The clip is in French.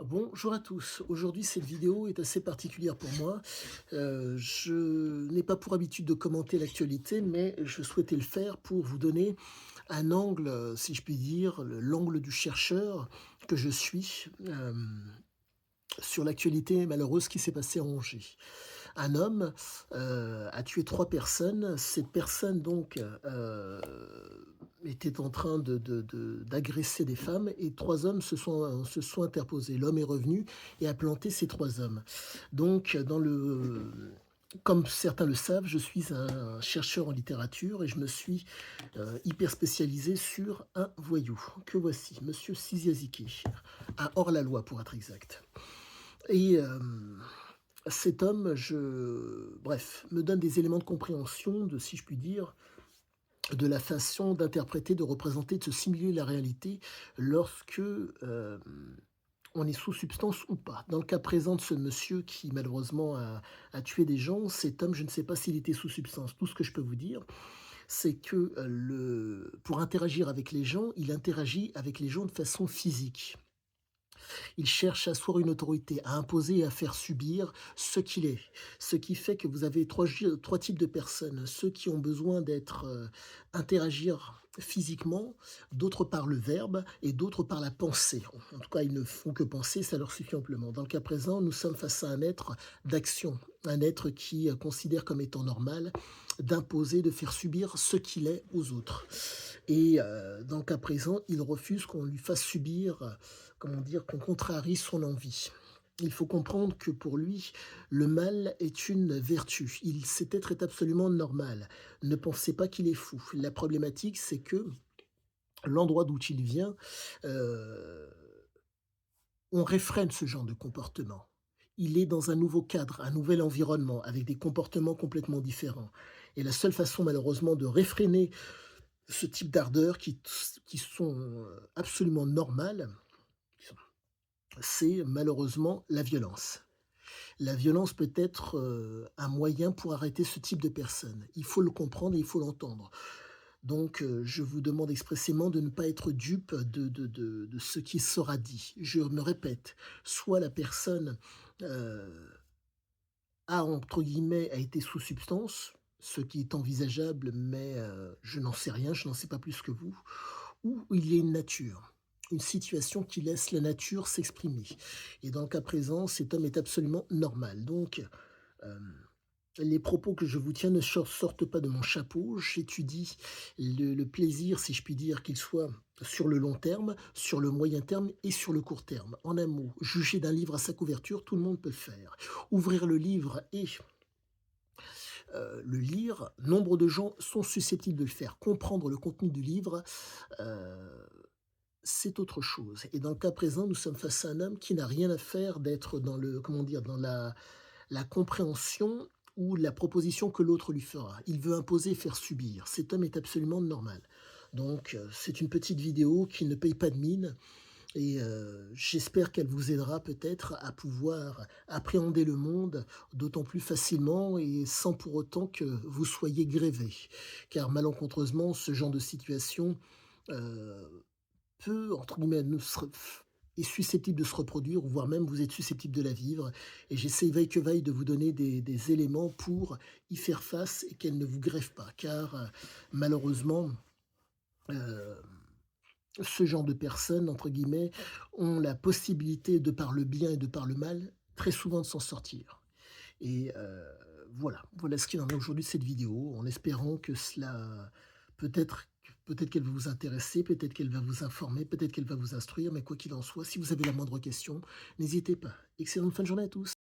Bonjour à tous. Aujourd'hui, cette vidéo est assez particulière pour moi. Je n'ai pas pour habitude de commenter l'actualité, mais je souhaitais le faire pour vous donner un angle, si je puis dire, l'angle du chercheur que je suis, sur l'actualité malheureuse qui s'est passée à Angers. Un homme, a tué 3 personnes. Ces personnes donc, étaient en train d'agresser des femmes et 3 hommes se sont interposés. L'homme est revenu et a planté ces 3 hommes. Donc comme certains le savent, je suis un chercheur en littérature et je me suis, hyper spécialisé sur un voyou, que voici, monsieur Siziaziki, un hors-la-loi pour être exact. Et cet homme, bref, me donne des éléments de compréhension de, si je puis dire, de la façon d'interpréter, de représenter, de se simuler la réalité lorsque, on est sous substance ou pas. Dans le cas présent de ce monsieur qui malheureusement a tué des gens, cet homme, je ne sais pas s'il était sous substance. Tout ce que je peux vous dire, c'est que, pour interagir avec les gens, il interagit avec les gens de façon physique. Il cherche à asseoir une autorité, à imposer et à faire subir ce qu'il est. Ce qui fait que vous avez trois types de personnes. Ceux qui ont besoin d'être, interagir physiquement, d'autres par le verbe et d'autres par la pensée. En tout cas, ils ne font que penser, ça leur suffit amplement. Dans le cas présent, nous sommes face à un être d'action, un être qui, considère comme étant normal d'imposer, de faire subir ce qu'il est aux autres. Et dans le cas présent, il refuse qu'on lui fasse subir, comment dire? Qu'on contrarie son envie. Il faut comprendre que pour lui, le mal est une vertu. Cet être est absolument normal. Ne pensez pas qu'il est fou. La problématique, c'est que l'endroit d'où il vient, heu, on réfrène ce genre de comportement. Il est dans un nouveau cadre, un nouvel environnement, avec des comportements complètement différents. Et la seule façon malheureusement de réfréner ce type d'ardeurs qui sont, absolument normales, c'est malheureusement la violence. La violence peut être, un moyen pour arrêter ce type de personnes. Il faut le comprendre et il faut l'entendre. Donc, je vous demande expressément de ne pas être dupe de ce qui sera dit. Je me répète, soit la personne, heu, a été sous substance, ce qui est envisageable, mais, je n'en sais rien, je n'en sais pas plus que vous, ou il y a une nature, une situation qui laisse la nature s'exprimer. Et dans le cas présent, cet homme est absolument normal. Donc, hem, les propos que je vous tiens ne sortent pas de mon chapeau. J'étudie le plaisir, si je puis dire, qu'il soit sur le long terme, sur le moyen terme et sur le court terme. En un mot, juger d'un livre à sa couverture, tout le monde peut le faire. Ouvrir le livre et le lire, nombre de gens sont susceptibles de le faire. Comprendre le contenu du livre, heu c'est autre chose. Et dans le cas présent, nous sommes face à un homme qui n'a rien à faire d'être dans le comment dire? Dans la compréhension ou la proposition que l'autre lui fera. Il veut imposer, faire subir. Cet homme est absolument normal. Donc, c'est une petite vidéo qui ne paye pas de mine et j'espère qu'elle vous aidera peut-être à pouvoir appréhender le monde d'autant plus facilement et sans pour autant que vous soyez grévé. Car malencontreusement, ce genre de situation, heu peut, entre guillemets, ne se est susceptible de se reproduire, voire même vous êtes susceptible de la vivre et j'essaie veille que vaille de vous donner des éléments pour y faire face et qu'elle ne vous grève pas. Car, malheureusement, heu, ce genre de personnes, entre guillemets, ont la possibilité, de par le bien et de par le mal, très souvent de s'en sortir. Et voilà ce qu'il en est aujourd'hui de cette vidéo, en espérant que cela peut-être peut-être qu'elle va vous intéresser, peut-être qu'elle va vous informer, peut-être qu'elle va vous instruire, mais quoi qu'il en soit, si vous avez la moindre question, n'hésitez pas. Excellente fin de journée à tous.